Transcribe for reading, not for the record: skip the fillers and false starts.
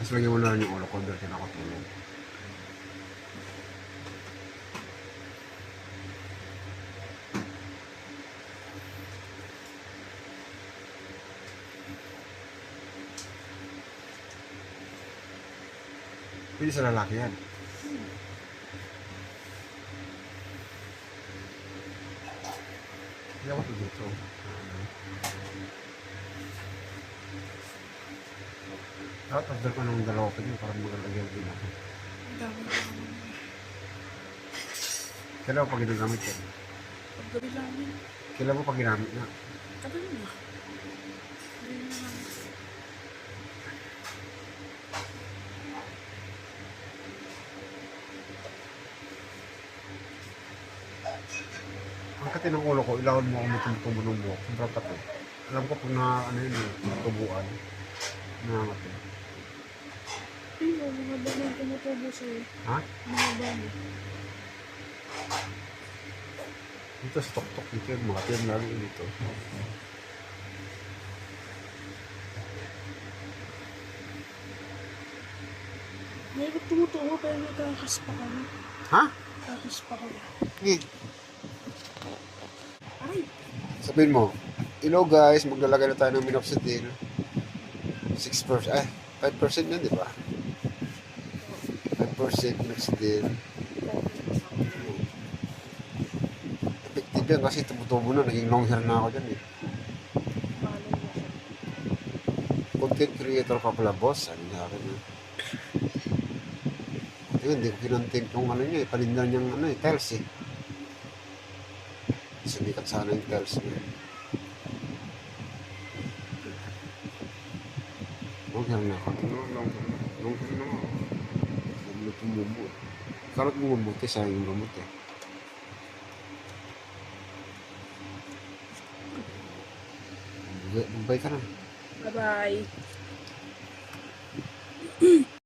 Tapos lagyan mo na lang yung ulo ko, doon kinakatulog. Pwede sa lalaki yan. Hindi ako ito dito. Dapat after ko ng dalawa pa yun, parang magalagyan din ako. Kailan mo pag ginagamit yan? Paggabi lang yun. Kailan mo pag ginamit na? Tagal na. Hindi na lang. Ang kati ng ulo ko, ilawan mo ako matumutubo ng buhok. Sobrang kati. Alam ko pag na, ano yun, tubuan. Nangangat yun. Ayun, mga ba na yung tumutubo sa'yo? Ha? Mga ba na? Dito sa tok-tok dito yun, mga tiyan lalo yun dito. May tumutubo pero may kakaspa ka na. Ha? Kakaspa ka na. Eh, Aray! sabihin mo, hello guys, maglalagay na tayo ng minoxidil. 6%, 5% yun, di ba? 5% minoxidil. Effective yan kasi tumutubo na, naging long hair na ako dyan eh. Paano mo siya? Content creator pa pala boss, ano na akin eh. Ayun, hindi ko kinontent yung ano niya eh, palindan niyang ano eh, tiles eh. Sumikat sana yung tiles niya. Long hair na ako. Long hair na ako. Huwag na tumubo eh. Karat mo mabuti, sayang yung gamot eh. Bye ka na. Bye-bye.